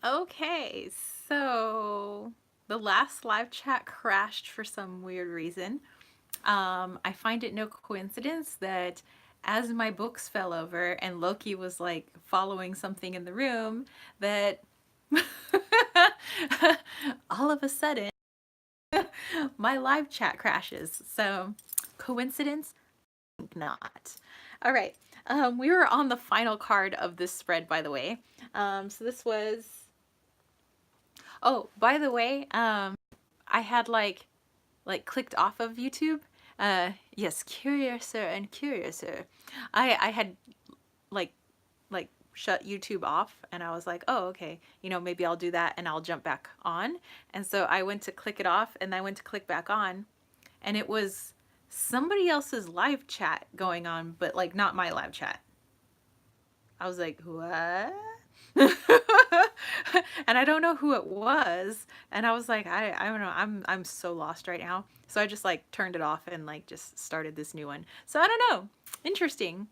Okay, so the last live chat crashed for some weird reason. I find it no coincidence that as my books fell over and Loki was like following something in the room, that all of a sudden my live chat crashes. So, coincidence? Not. All right. We were on the final card of this spread, by the way. So this was. Oh, by the way, I had clicked off of YouTube. Yes, curiouser and curiouser. I had like like shut YouTube off, and I was like, oh, okay, maybe I'll do that and I'll jump back on. And so I went to click it off, and I went to click back on, and it was somebody else's live chat going on, but like not my live chat. I was like, what? And I don't know who it was. And I was like, I don't know. I'm so lost right now. So I just like turned it off and like just started this new one. So I don't know. Interesting.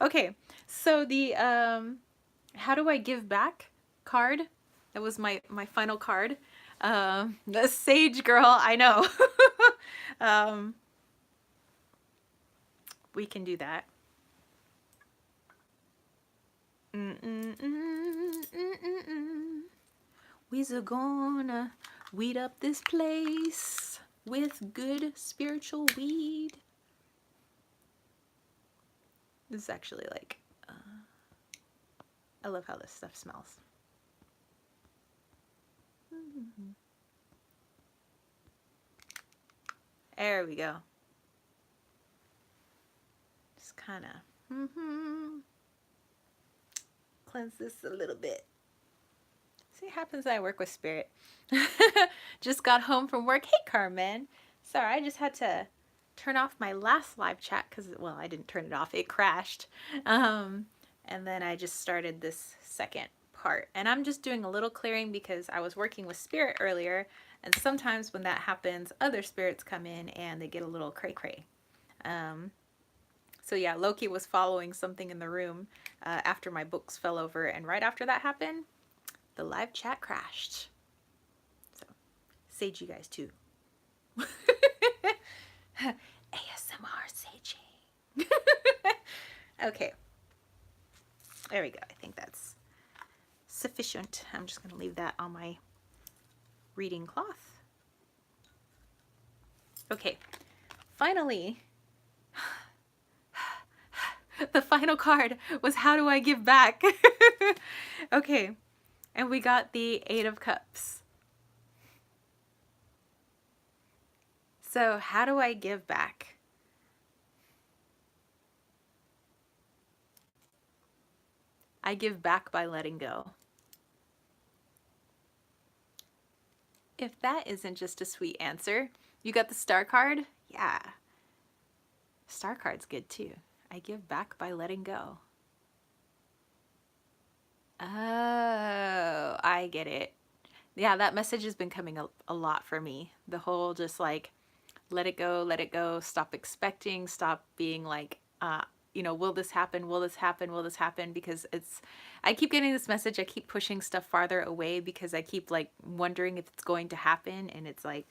Okay. So the how do I give back card? That was my final card. The sage girl, I know. um we can do that. We're gonna weed up this place with good spiritual weed. This is actually like, I love how this stuff smells. There we go. Just kind of cleanse this a little bit. See, it happens I work with spirit. Just got home from work. Hey, Carmen. Sorry, I just had to turn off my last live chat because, well, I didn't turn it off. It crashed. And then I just started this second part. And I'm just doing a little clearing because I was working with spirit earlier. And sometimes when that happens, other spirits come in and they get a little cray-cray. So yeah, Loki was following something in the room after my books fell over. And right after that happened, the live chat crashed. So, sage you guys too. ASMR saging. Okay. There we go. I think that's sufficient. I'm just going to leave that on my reading cloth. Okay. Finally, the final card was how do I give back? Okay. And we got the Eight of Cups. So, how do I give back? I give back by letting go. If that isn't just a sweet answer, you got the Star card? Yeah. Star card's good too. I give back by letting go. Oh, I get it. Yeah, that message has been coming up a lot for me. The whole just like, let it go, stop expecting, stop being like, will this happen? Will this happen? Will this happen? Because I keep getting this message. I keep pushing stuff farther away because I keep like wondering if it's going to happen. And it's like,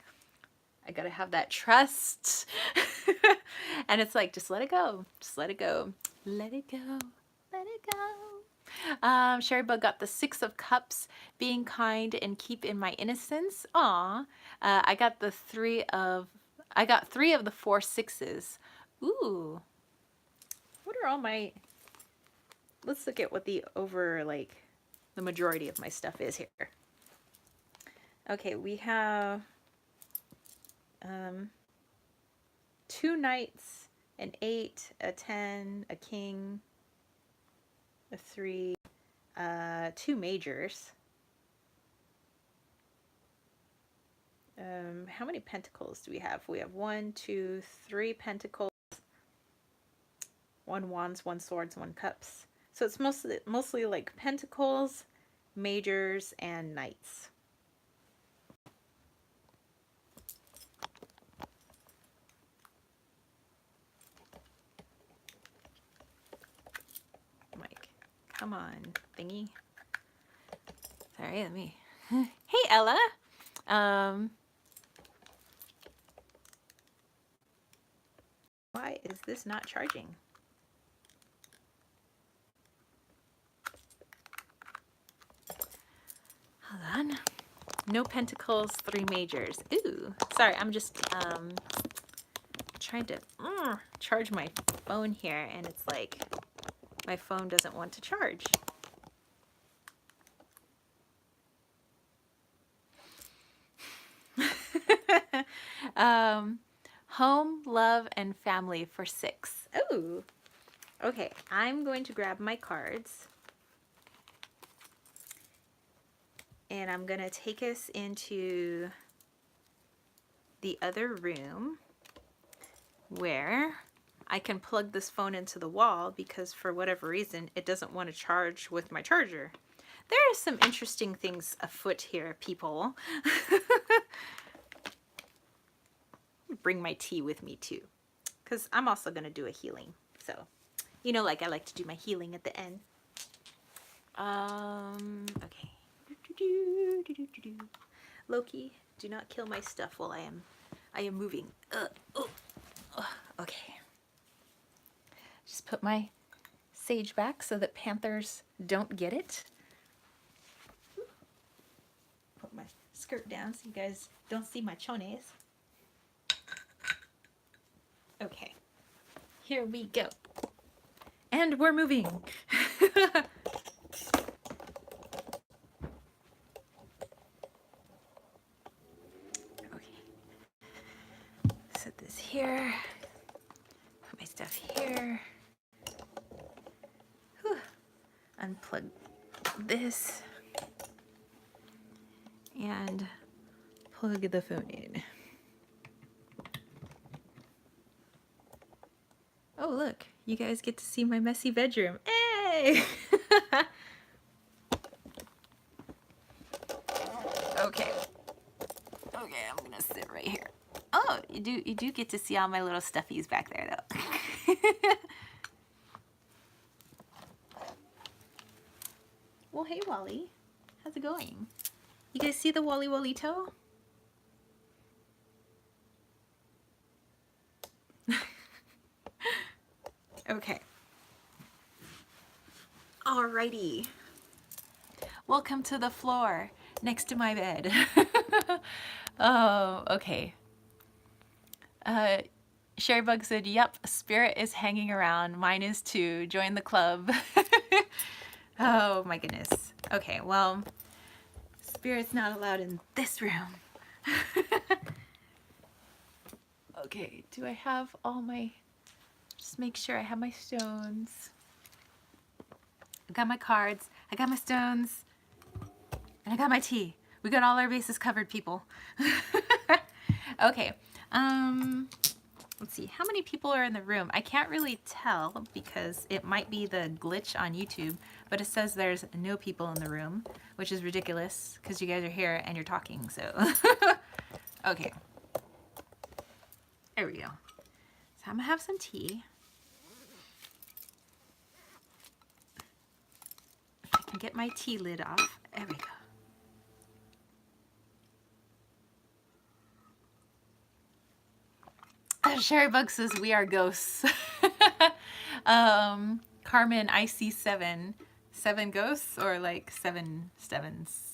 I gotta have that trust. And it's like, just let it go. Just let it go. Let it go. Let it go. Sherry Bug got the Six of Cups, being kind and keep in my innocence. Aw. I got three of the four sixes. Ooh. What are all my... Let's look at what the majority of my stuff is here. Okay, we have two knights, an 8, a 10, a king, a 3, two majors. How many pentacles do we have? We have 1, 2, 3 pentacles, 1 wands, 1 swords, 1 cups. So it's mostly like pentacles, majors, and knights. Mike, come on, thingy. Sorry, let me. Hey, Ella. Why is this not charging? Hold on. No pentacles, 3 majors. Ooh, sorry, I'm just trying to charge my phone here, and it's like my phone doesn't want to charge. Home, love, and family for 6. Ooh. Okay, I'm going to grab my cards. And I'm going to take us into the other room where I can plug this phone into the wall because for whatever reason it doesn't want to charge with my charger. There are some interesting things afoot here, people. Bring my tea with me too, because I'm also going to do a healing. So, you know, like I like to do my healing at the end. Okay. Loki, do not kill my stuff while I am moving. Okay. Just put my sage back so that panthers don't get it. Put my skirt down so you guys don't see my chones. Okay. Here we go. And we're moving. Set this here. Put my stuff here. Whew. Unplug this. And plug the phone in. Oh, look. You guys get to see my messy bedroom. Hey! Okay. Okay, I'm gonna sit right here. Oh, you do get to see all my little stuffies back there, though. Well, hey, Wally. How's it going? You guys see the Wally Wallito? Okay. Alrighty. Welcome to the floor next to my bed. Oh, okay. Sherrybug said, yep, Spirit is hanging around. Mine is too. Join the club. Oh my goodness. Okay, well, Spirit's not allowed in this room. Okay, do I have all my... Just make sure I have my stones. I got my cards. I got my stones. And I got my tea. We got all our bases covered, people. Okay. Let's see. How many people are in the room? I can't really tell because it might be the glitch on YouTube, but it says there's no people in the room, which is ridiculous because you guys are here and you're talking, so. Okay. There we go. So I'm gonna have some tea. If I can get my tea lid off. There we go. Sherrybug says we are ghosts. Carmen, I see 7. 7 ghosts or like 7 sevens.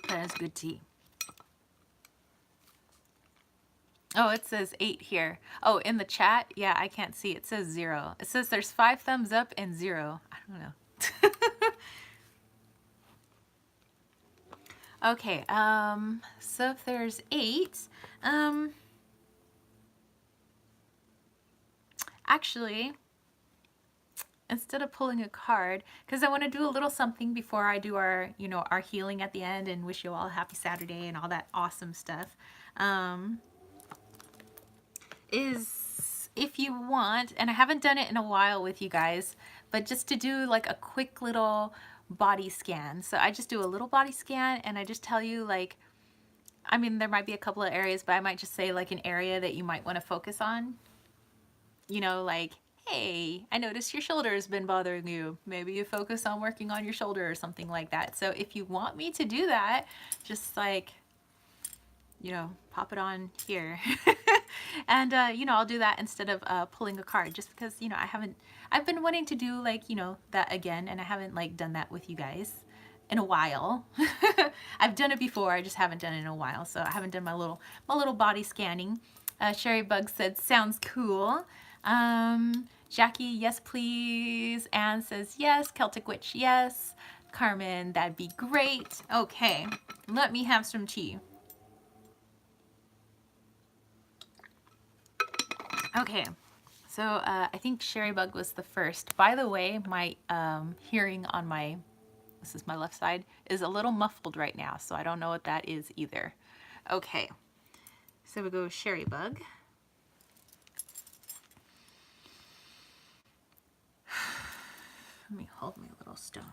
That is good tea. Oh, it says 8 here. Oh, in the chat? Yeah, I can't see. It says 0. It says there's 5 thumbs up and 0. I don't know. Okay, so if there's 8, actually, instead of pulling a card, because I want to do a little something before I do our, you know, our healing at the end and wish you all a happy Saturday and all that awesome stuff, is if you want, and I haven't done it in a while with you guys, but just to do like a quick little body scan. So I just do a little body scan and I just tell you, like, I mean, there might be a couple of areas, but I might just say like an area that you might want to focus on. You know, like, hey, I noticed your shoulder has been bothering you. Maybe you focus on working on your shoulder or something like that. So if you want me to do that, just like, you know, pop it on here. And, you know, I'll do that instead of pulling a card, just because, you know, I've been wanting to do like, you know, that again, and I haven't like done that with you guys in a while. I've done it before, I just haven't done it in a while, so I haven't done my little body scanning. Sherry Bug said, sounds cool. Jackie, yes please. Anne says yes. Celtic Witch, yes. Carmen, that'd be great. Okay, let me have some tea. Okay, so I think Sherry Bug was the first. By the way, my hearing on my, this is my left side, is a little muffled right now, so I don't know what that is either. Okay, so we go Sherry Bug. Let me hold my little stones.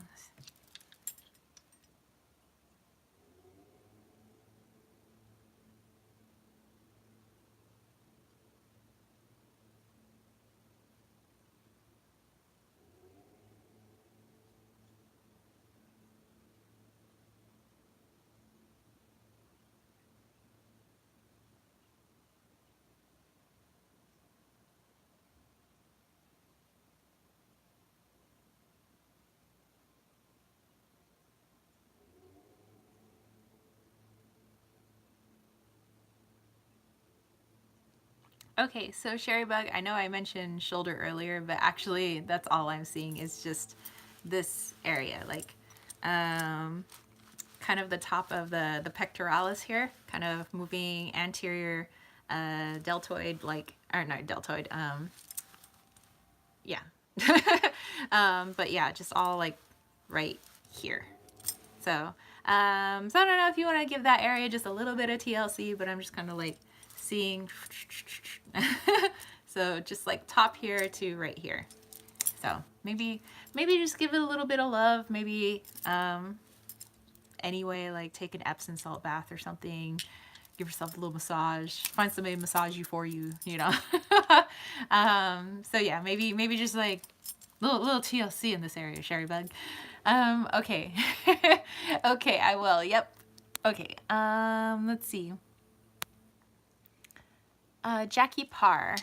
Okay, so Sherry Bug, I know I mentioned shoulder earlier, but actually that's all I'm seeing is just this area, like kind of the top of the pectoralis here, kind of moving anterior deltoid, like, or not deltoid, yeah. But yeah, just all like right here. So, so I don't know if you want to give that area just a little bit of TLC, but I'm just kind of like seeing. So just like top here to right here. So maybe just give it a little bit of love. Maybe anyway, like take an Epsom salt bath or something. Give yourself a little massage. Find somebody to massage you for you, you know. So yeah, maybe just like little TLC in this area, Sherry Bug. Okay. Okay, I will. Yep. Okay. Let's see. Jackie Parr.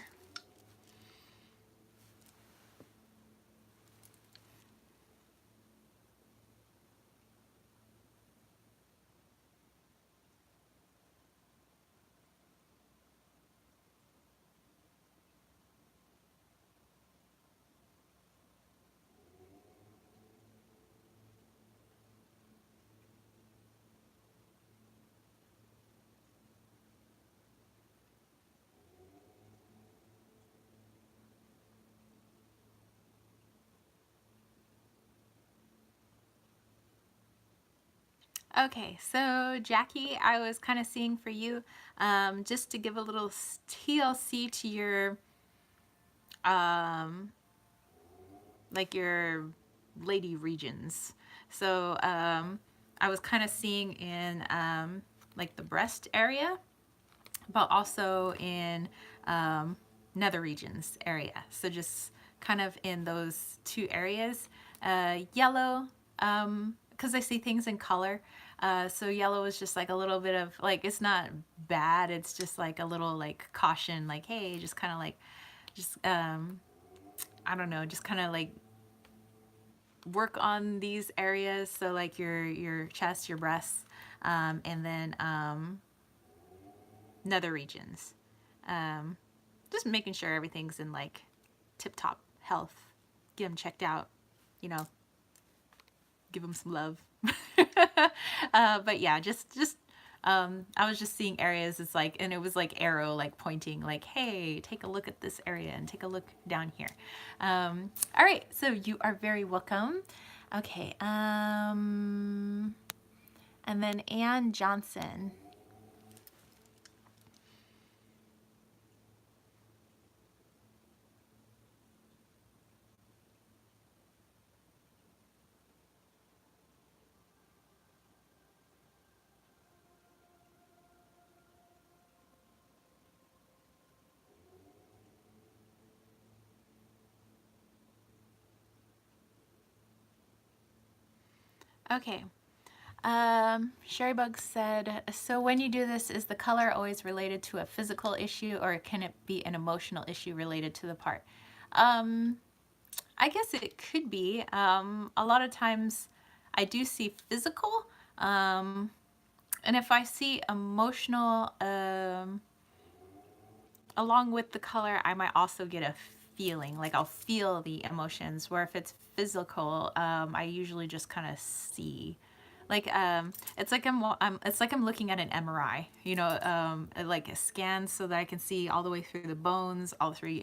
Okay, so Jackie, I was kind of seeing for you, just to give a little TLC to your, like your lady regions. So I was kind of seeing in like the breast area, but also in nether regions area. So just kind of in those two areas. Yellow, because I see things in color. So yellow is just like a little bit of like, it's not bad. It's just like a little like caution, like, hey, just kind of like, just, I don't know, just kind of like work on these areas. So like your chest, your breasts, and then nether regions. Just making sure everything's in like tip-top health. Get them checked out, you know, give them some love. But yeah, just I was just seeing areas, it's like, and it was like arrow like pointing like, hey, take a look at this area and take a look down here. All right, so you are very welcome. Okay, and then Ann Johnson. Okay. Sherrybug said, so when you do this, is the color always related to a physical issue or can it be an emotional issue related to the part? Um, I guess it could be. A lot of times I do see physical, um, and if I see emotional along with the color, I might also get a feeling, like I'll feel the emotions. Where if it's physical, I usually just kind of see. Like it's like I'm looking at an MRI, you know, like a scan so that I can see all the way through the bones, all through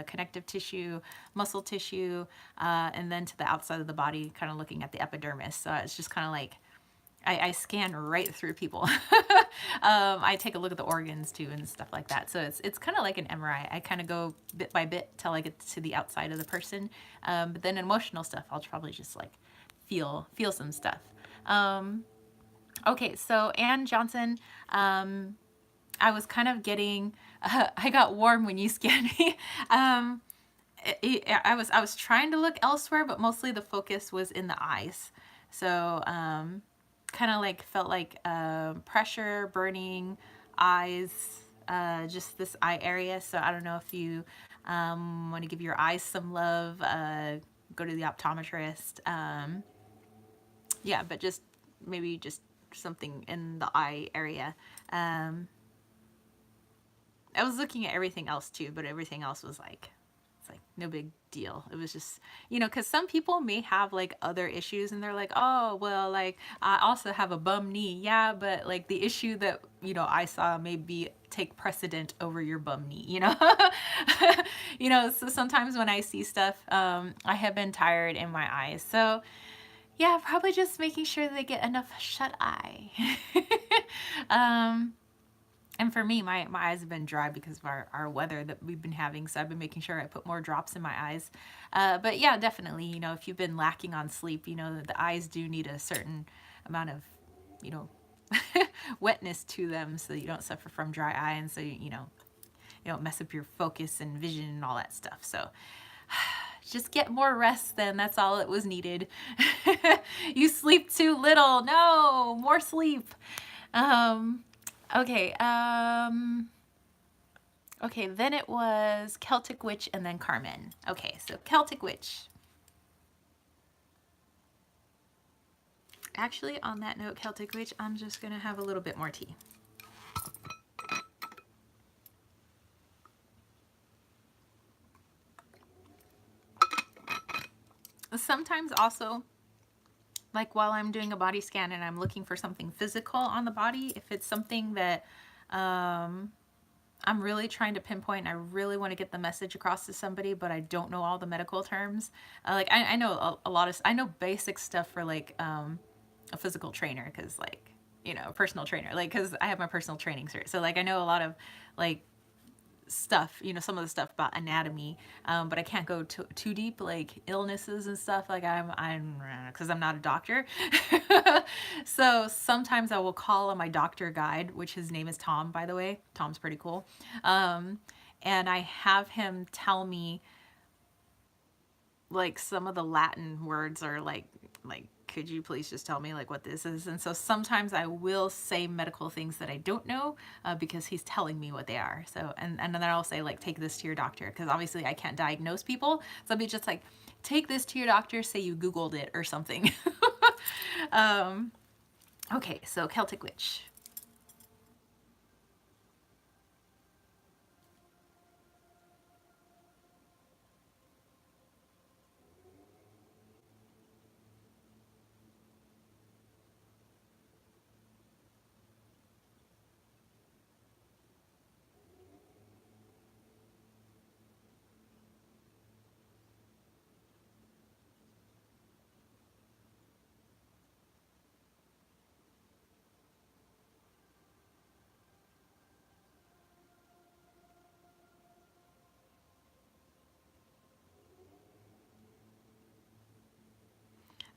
connective tissue, muscle tissue, and then to the outside of the body, kind of looking at the epidermis. So it's just kind of like I scan right through people. I take a look at the organs too and stuff like that. So it's kind of like an MRI. I kind of go bit by bit till I get to the outside of the person. But then emotional stuff, I'll probably just like feel some stuff. Okay, so Ann Johnson, I was kind of getting, I got warm when you scanned me. I was trying to look elsewhere, but mostly the focus was in the eyes. So kind of like felt like pressure, burning, eyes, just this eye area. So I don't know if you want to give your eyes some love, go to the optometrist. Yeah, but just maybe just something in the eye area. I was looking at everything else too, but everything else was like, it's like no big deal. It was just, you know, because some people may have like other issues and they're like, oh, well, like I also have a bum knee. Yeah, but like the issue that, you know, I saw maybe take precedent over your bum knee, you know? You know, so sometimes when I see stuff, I have been tired in my eyes. So yeah, probably just making sure they get enough shut eye. um, and for me, my eyes have been dry because of our weather that we've been having. So I've been making sure I put more drops in my eyes. But yeah, definitely, you know, if you've been lacking on sleep, you know, the eyes do need a certain amount of, you know, wetness to them so that you don't suffer from dry eye. And so, you know, you don't mess up your focus and vision and all that stuff. So just get more rest then. That's all it was needed. You sleep too little. No, more sleep. Um, okay. Okay, then it was Celtic Witch and then Carmen. Okay, so Celtic Witch. Actually, on that note, Celtic Witch, I'm just going to have a little bit more tea. Sometimes also, like while I'm doing a body scan and I'm looking for something physical on the body, if it's something that I'm really trying to pinpoint and I really want to get the message across to somebody, but I don't know all the medical terms. Like I know a lot of, I know basic stuff for like a physical trainer because like, you know, a personal trainer, like because I have my personal training cert. So like I know a lot of like stuff, you know, some of the stuff about anatomy, but I can't go too deep, like illnesses and stuff. Like because I'm not a doctor. So sometimes I will call on my doctor guide, which his name is Tom, by the way. Tom's pretty cool. And I have him tell me like some of the Latin words are like could you please just tell me like what this is? And so sometimes I will say medical things that I don't know because he's telling me what they are. So and then I'll say like take this to your doctor because obviously I can't diagnose people. So I'll be just like take this to your doctor. Say you Googled it or something. Okay, so Celtic Witch.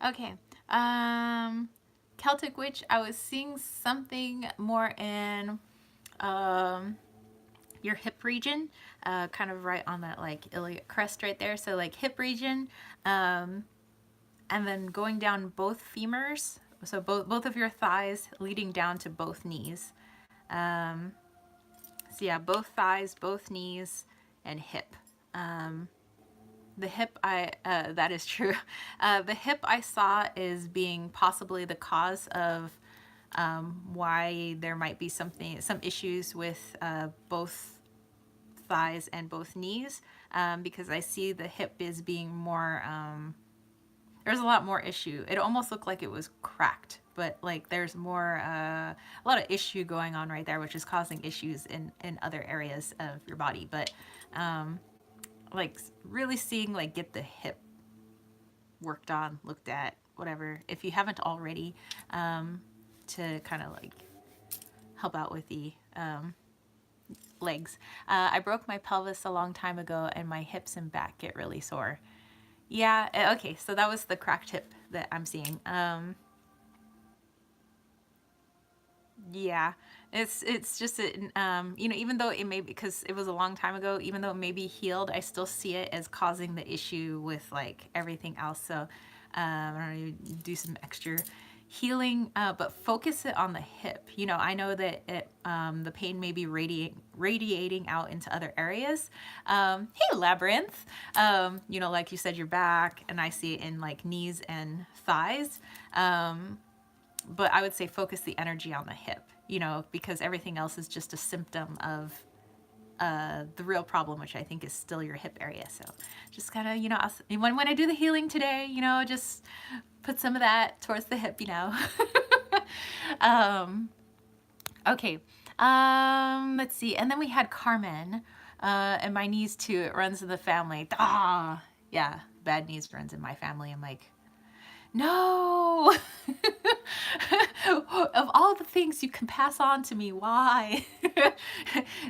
Okay. Celtic Witch, I was seeing something more in um, your hip region, kind of right on that like iliac crest right there. So like hip region. and then going down both femurs, so both of your thighs leading down to both knees. Um, so yeah, both thighs, both knees, and hip. The hip, that is true. The hip I saw is being possibly the cause of why there might be some issues with both thighs and both knees, because I see the hip is being more, there's a lot more issue. It almost looked like it was cracked, but like there's more, a lot of issue going on right there, which is causing issues in other areas of your body. But like really seeing like get the hip worked on, looked at, whatever, if you haven't already, to kind of like help out with the legs. I broke my pelvis a long time ago and my hips and back get really sore. Yeah, okay, so that was the cracked hip that I'm seeing. Yeah, it's just you know, even though it may, because it was a long time ago, even though it may be healed, I still see it as causing the issue with like everything else. So I don't know, do some extra healing, but focus it on the hip. You know, I know that the pain may be radiating out into other areas. Hey, Labyrinth. You know, like you said, your back, and I see it in like knees and thighs. But I would say focus the energy on the hip, you know, because everything else is just a symptom of the real problem, which I think is still your hip area. So just kind of, you know, when I do the healing today, you know, just put some of that towards the hip, you know. Okay. Let's see. And then we had Carmen, and my niece too. It runs in the family. Ah, yeah. Bad news runs in my family. I'm like, no. Of all the things you can pass on to me, why?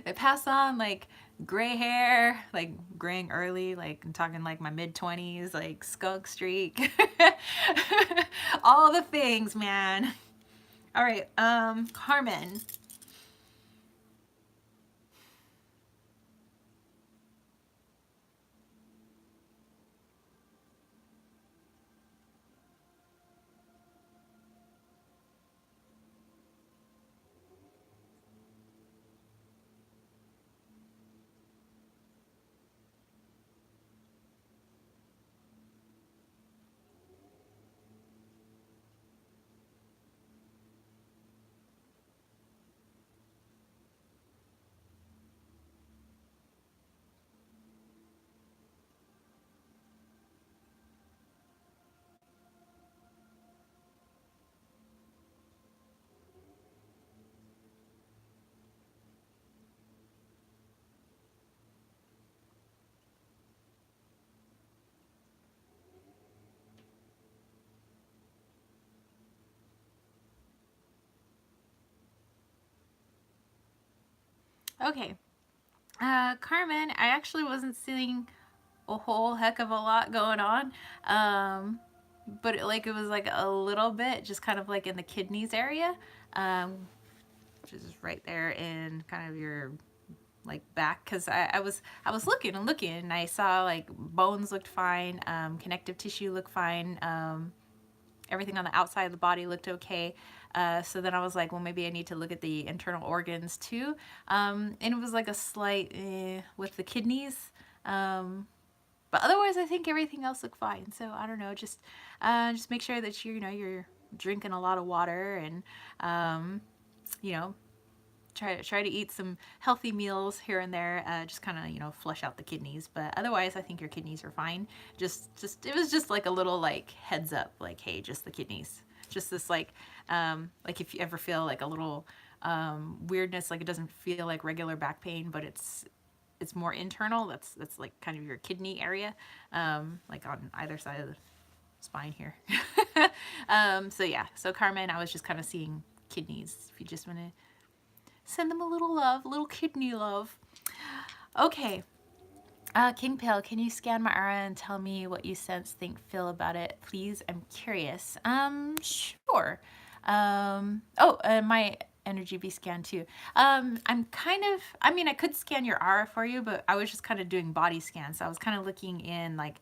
They pass on like gray hair, like graying early, like I'm talking like my mid-20s, like skunk streak. All the things, man. All right, Carmen. Okay. Carmen, I actually wasn't seeing a whole heck of a lot going on. But it was like a little bit, just kind of like in the kidneys area, which is right there in kind of your like back, because I was looking and looking, and I saw like bones looked fine, connective tissue looked fine, everything on the outside of the body looked okay. So then I was like, well, maybe I need to look at the internal organs too. And it was like a slight with the kidneys. But otherwise, I think everything else looked fine. So I don't know, just make sure that you're drinking a lot of water, and you know, try to eat some healthy meals here and there. Just kind of flush out the kidneys. But otherwise, I think your kidneys are fine. Just it was just like a little like heads up, like, hey, just the kidneys. Just this like if you ever feel like a little weirdness, like it doesn't feel like regular back pain, but it's more internal. That's like kind of your kidney area, like on either side of the spine here. So yeah, so Carmen, I was just kind of seeing kidneys. If you just want to send them a little love, a little kidney love. Okay. King Pale, can you scan my aura and tell me what you sense, think, feel about it? Please, I'm curious. Sure. My energy be scanned too. I mean, I could scan your aura for you, but I was just kind of doing body scans. So I was kind of looking in like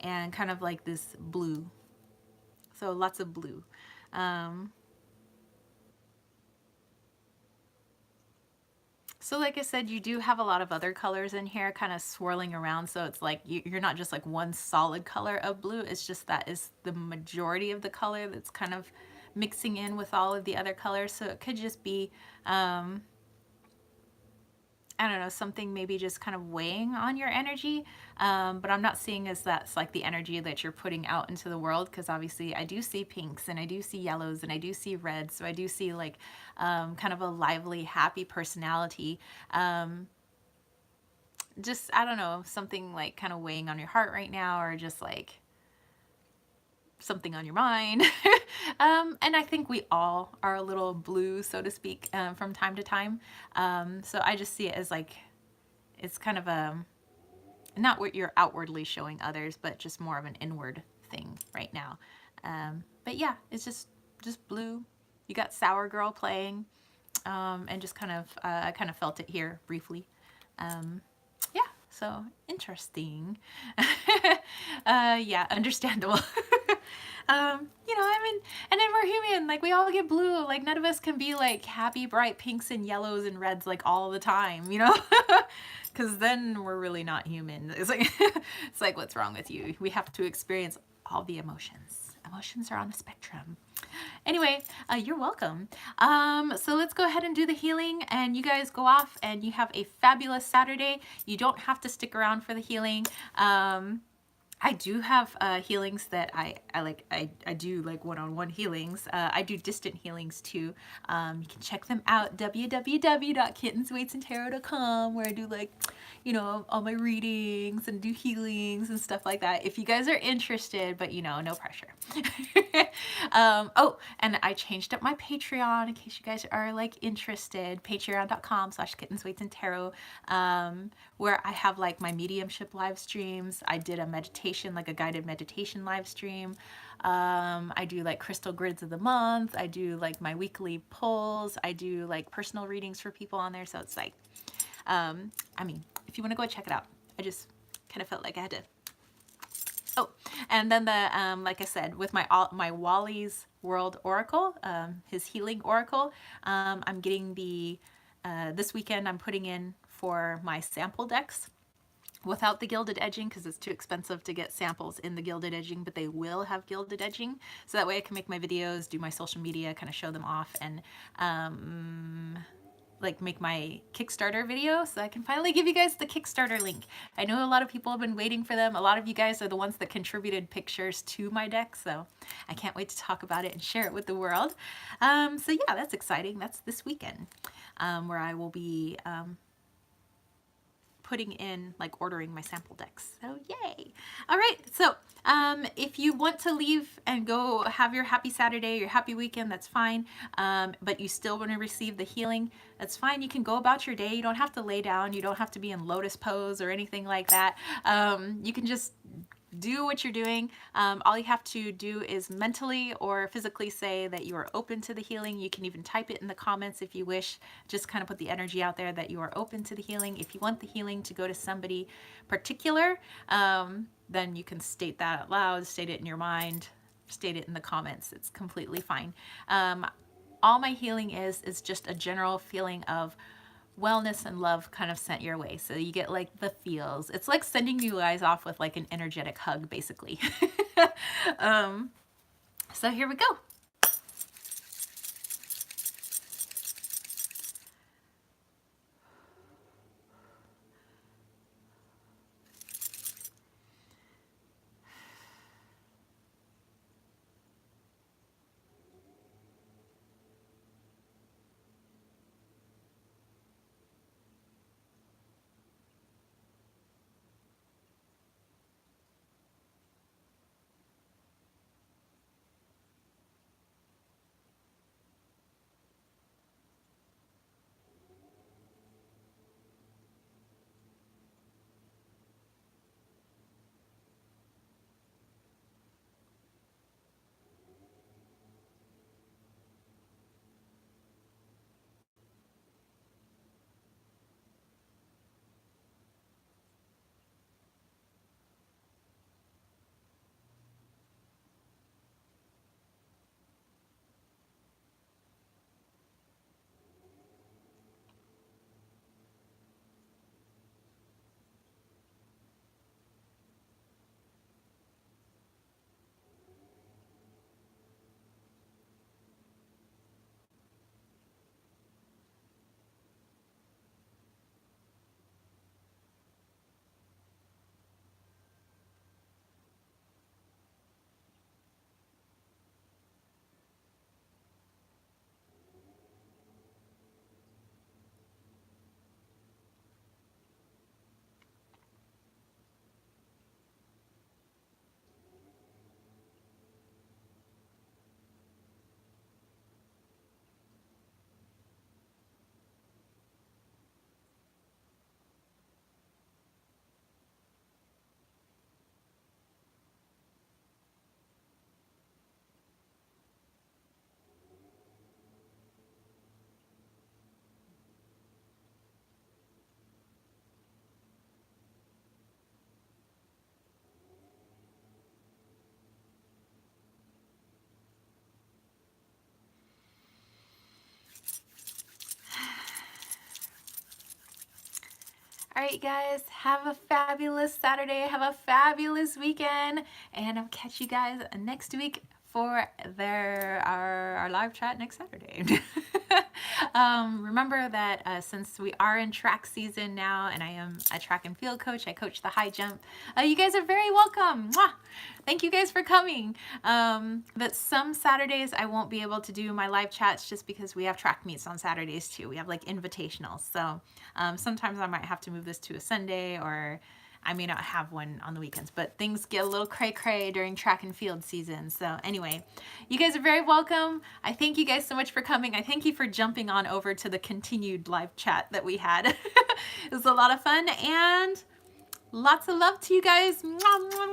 and kind of like this blue. So lots of blue. So like I said, you do have a lot of other colors in here kind of swirling around. So it's like you're not just like one solid color of blue. It's just that is the majority of the color that's kind of mixing in with all of the other colors. So it could just be, I don't know, something maybe just kind of weighing on your energy. But I'm not seeing as that's like the energy that you're putting out into the world, because obviously I do see pinks and I do see yellows and I do see reds. So I do see like kind of a lively, happy personality. Just, I don't know, something like kind of weighing on your heart right now, or just like something on your mind. And I think we all are a little blue, so to speak, from time to time. So I just see it as like, it's kind of not what you're outwardly showing others, but just more of an inward thing right now. But yeah, it's just blue. You got Sour Girl playing, and just kind of, I kind of felt it here briefly. Yeah, so interesting. Yeah, understandable. You know, I mean, and then we're human, like we all get blue, like none of us can be like happy, bright pinks and yellows and reds like all the time, you know? Because then we're really not human. It's like, it's like, what's wrong with you? We have to experience all the emotions. Emotions are on a spectrum. Anyway, you're welcome. So let's go ahead and do the healing, and you guys go off and you have a fabulous Saturday. You don't have to stick around for the healing. I do have healings that I like. I do like one-on-one healings. I do distant healings too. You can check them out, www.kittenswaitsandtarot.com, where I do like, you know, all my readings and do healings and stuff like that. If you guys are interested, but you know, no pressure. Oh, and I changed up my Patreon in case you guys are like interested. Patreon.com/kittenswaitsandtarot, where I have like my mediumship live streams. I did a meditation, like a guided meditation live stream. I do like crystal grids of the month. I do like my weekly pulls. I do like personal readings for people on there. So it's like, I mean, if you want to go check it out, I just kind of felt like I had to. Oh, and then the, like I said, with my Wally's World Oracle, his healing oracle, I'm getting the, this weekend I'm putting in for my sample decks without the gilded edging, because it's too expensive to get samples in the gilded edging, but they will have gilded edging. So that way I can make my videos, do my social media, kind of show them off, and like make my Kickstarter video, so I can finally give you guys the Kickstarter link. I know a lot of people have been waiting for them. A lot of you guys are the ones that contributed pictures to my deck, so I can't wait to talk about it and share it with the world. So yeah, that's exciting. That's this weekend, where I will be putting in, like, ordering my sample decks. So yay. All right, so if you want to leave and go have your happy Saturday, your happy weekend, that's fine. But you still want to receive the healing, that's fine. You can go about your day. You don't have to lay down. You don't have to be in lotus pose or anything like that. You can just do what you're doing. All you have to do is mentally or physically say that you are open to the healing. You can even type it in the comments if you wish. Just kind of put the energy out there that you are open to the healing. If you want the healing to go to somebody particular, then you can state that out loud, state it in your mind, state it in the comments. It's completely fine. All my healing is just a general feeling of wellness and love kind of sent your way. So you get like the feels. It's like sending you guys off with like an energetic hug, basically. So here we go. All right, guys, have a fabulous Saturday. Have a fabulous weekend. And I'll catch you guys next week for our live chat next Saturday. Remember that since we are in track season now, and I am a track and field coach, I coach the high jump. You guys are very welcome. Mwah! Thank you guys for coming. But some Saturdays I won't be able to do my live chats just because we have track meets on Saturdays too. We have like invitationals. So sometimes I might have to move this to a Sunday, or I may not have one on the weekends, but things get a little cray-cray during track and field season. So anyway, you guys are very welcome. I thank you guys so much for coming. I thank you for jumping on over to the continued live chat that we had. It was a lot of fun, and lots of love to you guys. Mwah, mwah.